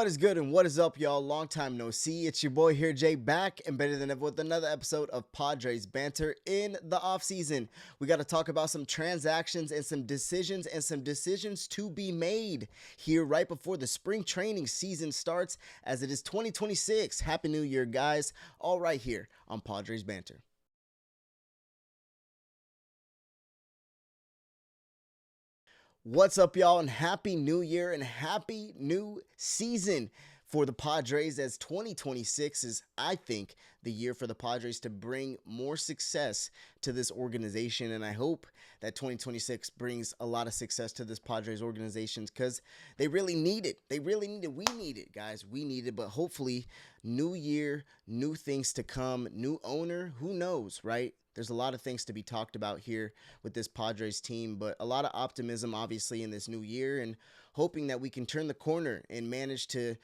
What is good and what is up, y'all? Long time no see. It's your boy here, Jay, back and better than ever with another episode of Padres Banter in the offseason. We got to talk about some transactions and some decisions to be made here right before the spring training season starts, as it is 2026. Happy New Year, guys. All right here on Padres Banter. What's up, y'all, and happy new year and happy new season for the Padres, as 2026 is, I think, the year for the Padres to bring more success to this organization. And I hope that 2026 brings a lot of success to this Padres organization, because they really need it. They really need it. We need it, guys. We need it. But hopefully, new year, new things to come, new owner, who knows, right? There's a lot of things to be talked about here with this Padres team, but a lot of optimism, obviously, in this new year, and hoping that we can turn the corner and manage to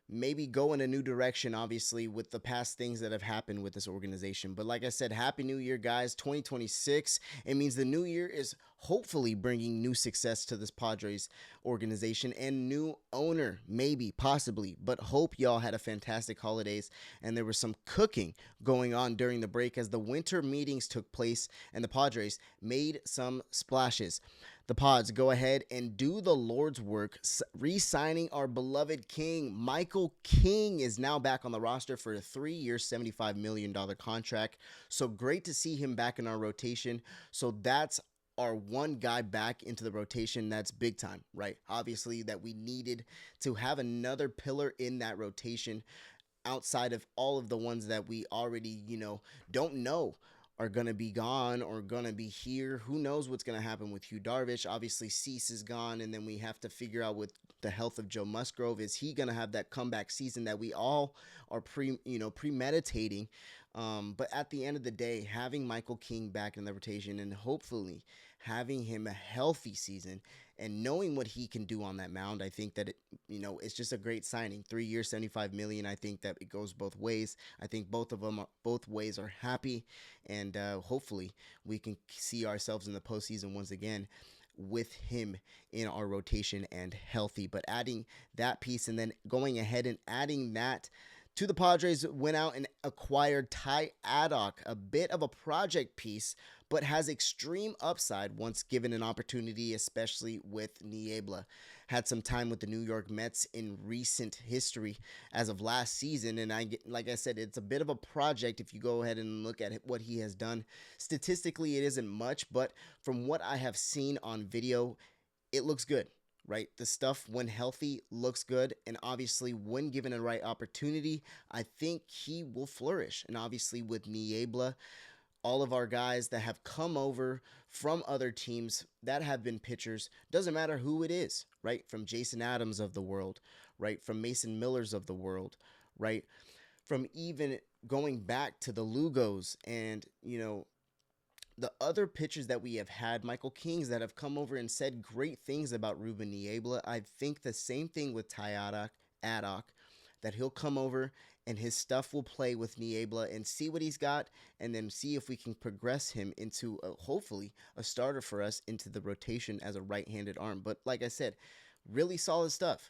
maybe go in a new direction, obviously, with the past things that have happened with this organization. But like I said, Happy New Year, guys. 2026, it means the new year is hopefully bringing new success to this Padres organization and new owner, maybe, possibly. But hope y'all had a fantastic holidays and there was some cooking going on during the break as the winter meetings took place and the Padres made some splashes. The Pods go ahead and do the Lord's work, re-signing our beloved King. Michael King is now back on the roster for a 3-year, $75 million contract. So great to see him back in our rotation. So that's our one guy back into the rotation. That's big time, right? Obviously, that we needed to have another pillar in that rotation outside of all of the ones that we already, don't know are going to be gone or going to be here. Who knows what's going to happen with Hugh Darvish? Obviously, Cease is gone, and then we have to figure out with the health of Joe Musgrove. Is he going to have that comeback season that we all are premeditating? But at the end of the day, having Michael King back in the rotation and hopefully having him a healthy season and knowing what he can do on that mound, I think that it's just a great signing. 3 years, $75 million. I think that it goes both ways. I think both ways are happy, and hopefully we can see ourselves in the postseason once again with him in our rotation and healthy. But adding that piece and then going ahead and adding that to the Padres, went out and acquired Ty Addock, a bit of a project piece, but has extreme upside once given an opportunity, especially with Niebla. Had some time with the New York Mets in recent history as of last season, and like I said, it's a bit of a project if you go ahead and look at what he has done. Statistically, it isn't much, but from what I have seen on video, it looks good. Right? The stuff when healthy looks good, and obviously when given a right opportunity, I think he will flourish. And obviously with Niebla, all of our guys that have come over from other teams that have been pitchers, doesn't matter who it is, right? From Jason Adams of the world, right? From Mason Millers of the world, right? From even going back to the Lugos and, the other pitchers that we have had, Michael Kings, that have come over and said great things about Ruben Niebla. I think the same thing with Ty Addock, that he'll come over and his stuff will play with Niebla and see what he's got, and then see if we can progress him into hopefully a starter for us into the rotation as a right-handed arm. But like I said, really solid stuff.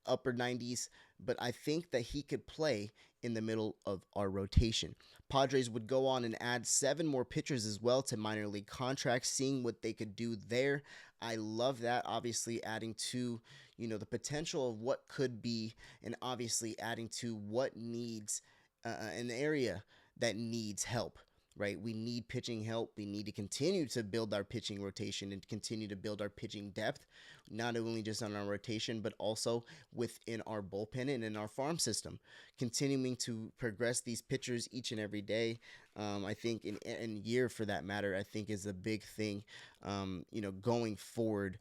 Upper 90s, but I think that he could play in the middle of our rotation. Padres would go on and add 7 more pitchers as well to minor league contracts, seeing what they could do there. I love that, obviously adding to, the potential of what could be, and obviously adding to what needs an area that needs help. Right, we need pitching help. We need to continue to build our pitching rotation and continue to build our pitching depth, not only just on our rotation, but also within our bullpen and in our farm system. Continuing to progress these pitchers each and every day, I think, in year for that matter, I think is a big thing, going forward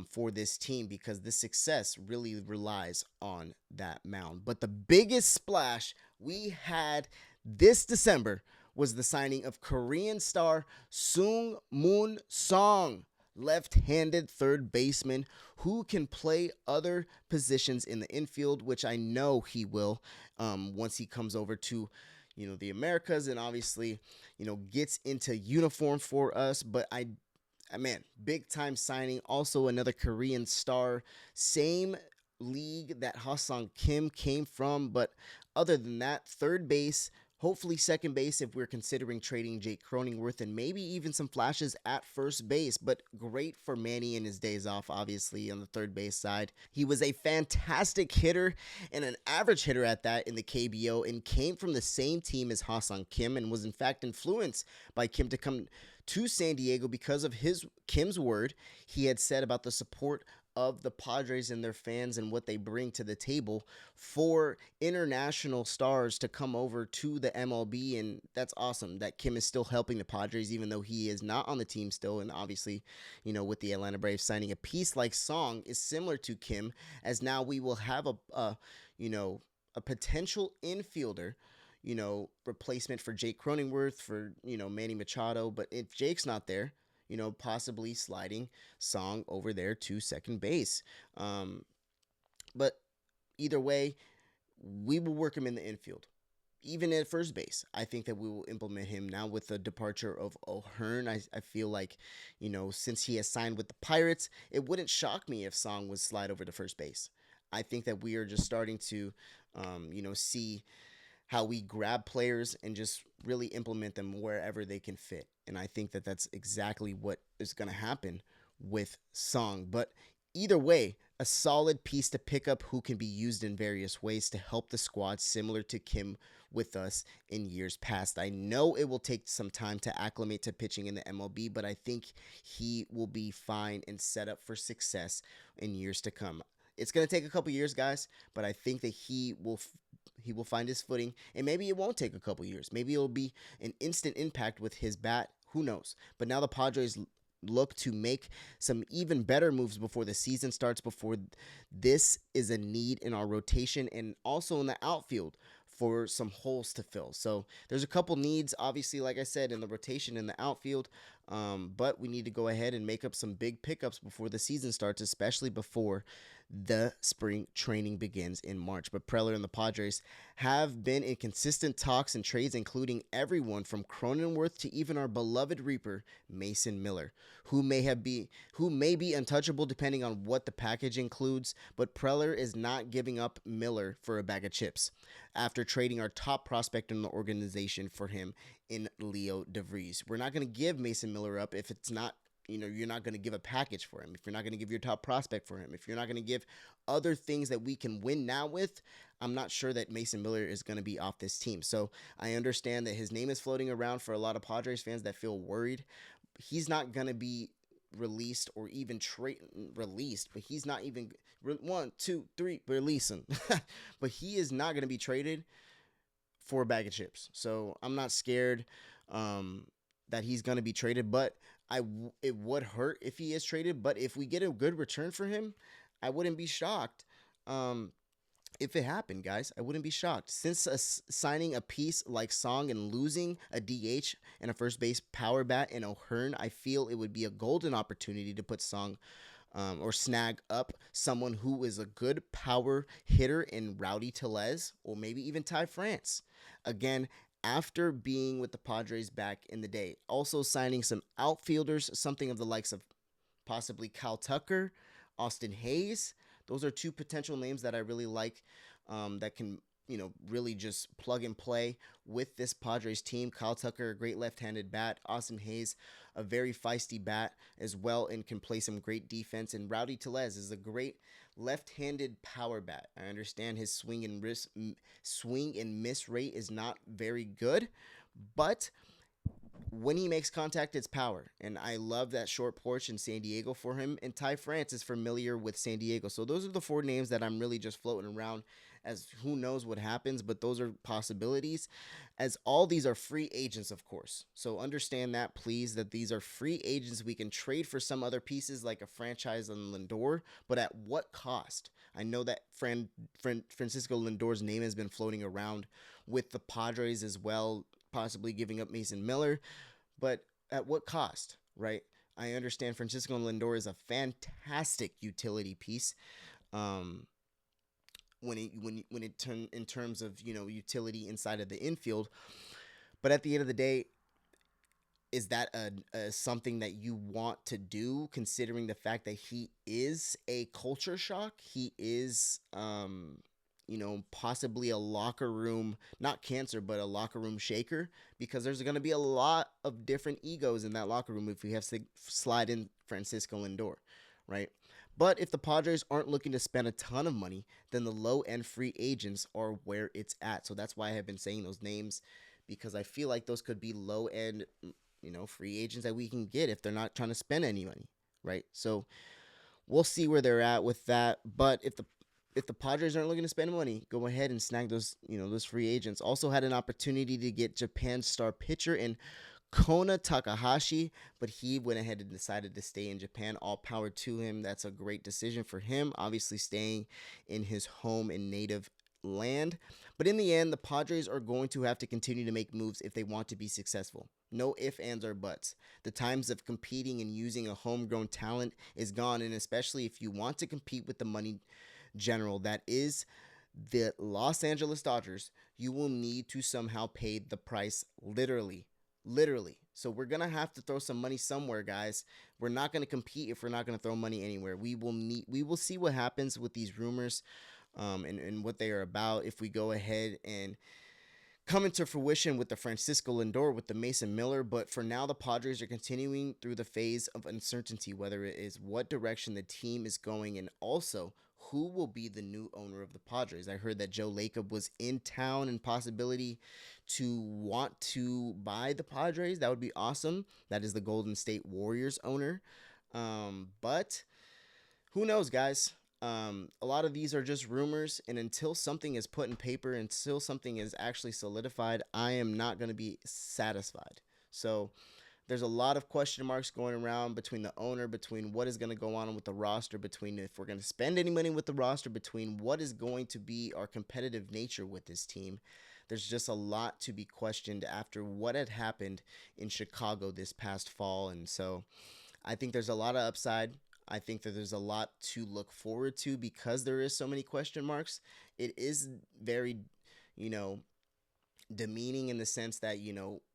for this team, because the success really relies on that mound. But the biggest splash we had this December was the signing of Korean star Sung Mun Song, left-handed third baseman who can play other positions in the infield, which I know he will once he comes over to the Americas and obviously gets into uniform for us. But man, big time signing. Also another Korean star, same league that Ha-Seong Kim came from. But other than that, third base, hopefully second base if we're considering trading Jake Cronenworth, and maybe even some flashes at first base. But great for Manny in his days off, obviously, on the third base side. He was a fantastic hitter and an average hitter at that in the KBO, and came from the same team as Ha-Seong Kim, and was in fact influenced by Kim to come to San Diego because of Kim's word he had said about the support of the Padres and their fans and what they bring to the table for international stars to come over to the MLB. And that's awesome that Kim is still helping the Padres, even though he is not on the team still. And obviously, with the Atlanta Braves signing a piece like Song is similar to Kim, as now we will have a potential infielder, replacement for Jake Cronenworth, for, Manny Machado. But if Jake's not there, possibly sliding Song over there to second base. But either way, we will work him in the infield. Even at first base, I think that we will implement him now with the departure of O'Hearn. I feel like, since he has signed with the Pirates, it wouldn't shock me if Song was slide over to first base. I think that we are just starting to, see how we grab players and just really implement them wherever they can fit. And I think that that's exactly what is going to happen with Song. But either way, a solid piece to pick up who can be used in various ways to help the squad, similar to Kim with us in years past. I know it will take some time to acclimate to pitching in the MLB, but I think he will be fine and set up for success in years to come. It's going to take a couple years, guys, but I think that he will find his footing, and maybe it won't take a couple years. Maybe it'll be an instant impact with his bat. Who knows? But now the Padres look to make some even better moves before the season starts, before this is a need in our rotation and also in the outfield for some holes to fill. So there's a couple needs, obviously, like I said, in the rotation in the outfield, but we need to go ahead and make up some big pickups before the season starts, especially before the spring training begins in March. But Preller and the Padres have been in consistent talks and trades, including everyone from Cronenworth to even our beloved Reaper, Mason Miller, who may be untouchable depending on what the package includes. But Preller is not giving up Miller for a bag of chips after trading our top prospect in the organization for him in Leo DeVries. We're not going to give Mason Miller up if it's not, you're not going to give a package for him, if you're not going to give your top prospect for him, if you're not going to give other things that we can win now with. I'm not sure that Mason Miller is going to be off this team. So I understand that his name is floating around for a lot of Padres fans that feel worried. He's not going to be released or even released, but he's not even releasing. But he is not going to be traded for a bag of chips. So I'm not scared that he's going to be traded, but it would hurt if he is traded. But if we get a good return for him, I wouldn't be shocked. If it happened, guys, I wouldn't be shocked. Since signing a piece like Song and losing a DH and a first base power bat in O'Hearn, I feel it would be a golden opportunity to put Song or snag up someone who is a good power hitter in Rowdy Tellez or maybe even Ty France. Again, after being with the Padres back in the day. Also signing some outfielders, something of the likes of possibly Kyle Tucker, Austin Hayes. Those are two potential names that I really like, that can, really just plug and play with this Padres team. Kyle Tucker, a great left-handed bat. Austin Hayes, a very feisty bat as well, and can play some great defense. And Rowdy Tellez is a great left-handed power bat. I understand his swing and miss rate is not very good, but when he makes contact, it's power. And I love that short porch in San Diego for him. And Ty France is familiar with San Diego. So those are the four names that I'm really just floating around, as who knows what happens, but those are possibilities, as all these are free agents, of course. So understand that, please, that these are free agents. We can trade for some other pieces like a franchise on Lindor, but at what cost? I know that Francisco Lindor's name has been floating around with the Padres as well, possibly giving up Mason Miller, but at what cost, right? I understand Francisco Lindor is a fantastic utility piece, in terms of utility inside of the infield, but at the end of the day, is that a something that you want to do, considering the fact that he is a culture shock? He is, possibly a locker room, not cancer, but a locker room shaker, because there's going to be a lot of different egos in that locker room if we have to slide in Francisco Lindor, right? But if the Padres aren't looking to spend a ton of money, then the low end free agents are where it's at. So that's why I have been saying those names, because I feel like those could be low end, free agents that we can get if they're not trying to spend any money, right? So we'll see where they're at with that. But if the Padres aren't looking to spend money, go ahead and snag those free agents. Also had an opportunity to get Japan's star pitcher in Kona Takahashi, but he went ahead and decided to stay in Japan. All power to him. That's a great decision for him, obviously staying in his home and native land. But in the end, the Padres are going to have to continue to make moves if they want to be successful. No ifs, ands, or buts. The times of competing and using a homegrown talent is gone, and especially if you want to compete with the money general that is the Los Angeles Dodgers, you will need to somehow pay the price, literally. So we're going to have to throw some money somewhere, guys. We're not going to compete if we're not going to throw money anywhere. We will see what happens with these rumors, and what they are about if we go ahead and come into fruition with the Francisco Lindor, with the Mason Miller. But for now, the Padres are continuing through the phase of uncertainty, whether it is what direction the team is going, and also who will be the new owner of the Padres. I heard that Joe Lacob was in town and possibility to want to buy the Padres. That would be awesome. That is the Golden State Warriors owner. But who knows, guys? A lot of these are just rumors, and until something is put in paper, until something is actually solidified, I am not going to be satisfied. So there's a lot of question marks going around between the owner, between what is going to go on with the roster, between if we're going to spend any money with the roster, between what is going to be our competitive nature with this team. There's just a lot to be questioned after what had happened in Chicago this past fall. And so I think there's a lot of upside. I think that there's a lot to look forward to because there is so many question marks. It is very, demeaning in the sense that,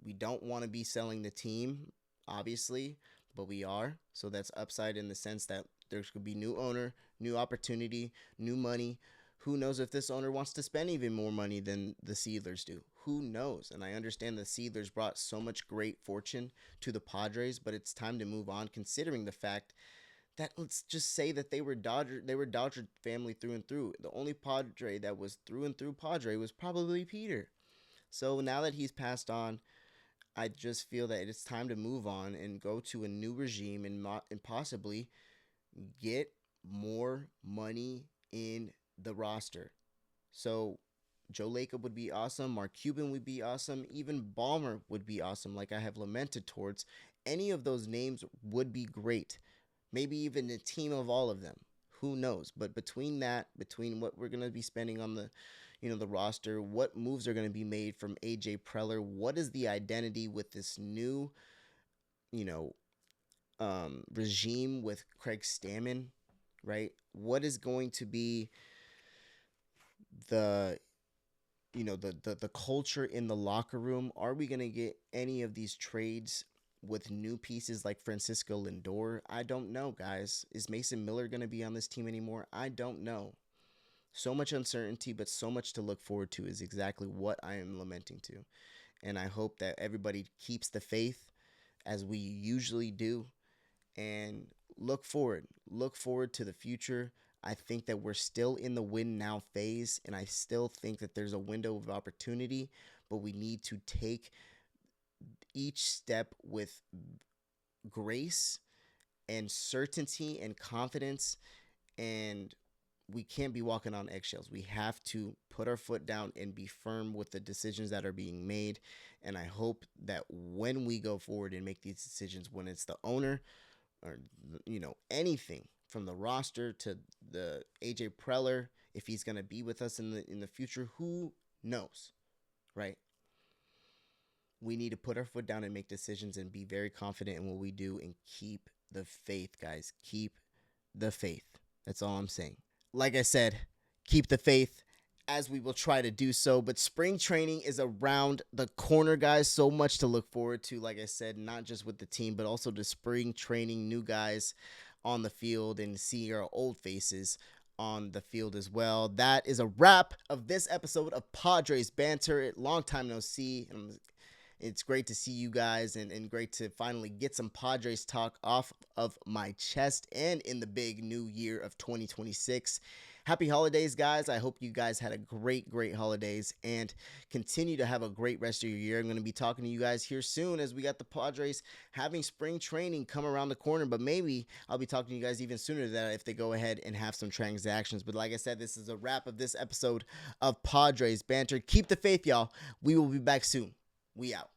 we don't want to be selling the team, obviously, but we are. So that's upside in the sense that there's going to be new owner, new opportunity, new money. Who knows if this owner wants to spend even more money than the Seedlers do? Who knows? And I understand the Seedlers brought so much great fortune to the Padres, but it's time to move on, considering the fact that, let's just say that they were Dodger family through and through. The only Padre that was through and through Padre was probably Peter. So now that he's passed on, I just feel that it's time to move on and go to a new regime and possibly get more money in the roster. So Joe Lacob would be awesome. Mark Cuban would be awesome. Even Ballmer would be awesome, like I have lamented towards. Any of those names would be great. Maybe even a team of all of them. Who knows? But between what we're going to be spending on the roster, what moves are going to be made from AJ Preller, what is the identity with this new, regime with Craig Stammen, right? What is going to be the the culture in the locker room? Are we going to get any of these trades with new pieces like Francisco Lindor? I don't know, guys. Is Mason Miller going to be on this team anymore? I don't know. So much uncertainty, but so much to look forward to is exactly what I am lamenting to. And I hope that everybody keeps the faith as we usually do and look forward. Look forward to the future. I think that we're still in the win now phase, and I still think that there's a window of opportunity, but we need to take each step with grace and certainty and confidence, and we can't be walking on eggshells. We have to put our foot down and be firm with the decisions that are being made. And I hope that when we go forward and make these decisions, when it's the owner or, anything from the roster to the AJ Preller, if he's going to be with us in the future, who knows, right? We need to put our foot down and make decisions and be very confident in what we do and keep the faith, guys. Keep the faith. That's all I'm saying. Like I said, keep the faith. as we will try to do so. But spring training is around the corner, guys. So much to look forward to, like I said, not just with the team, but also the spring training, new guys on the field, and see our old faces on the field as well. That is a wrap of this episode of Padres Banter. Long time no see. It's great to see you guys, and great to finally get some Padres talk off of my chest and in the big new year of 2026. Happy holidays, guys. I hope you guys had a great holidays and continue to have a great rest of your year. I'm going to be talking to you guys here soon as we got the Padres having spring training come around the corner, but maybe I'll be talking to you guys even sooner than that if they go ahead and have some transactions. But like I said, this is a wrap of this episode of Padres Banter. Keep the faith, y'all. We will be back soon. We out.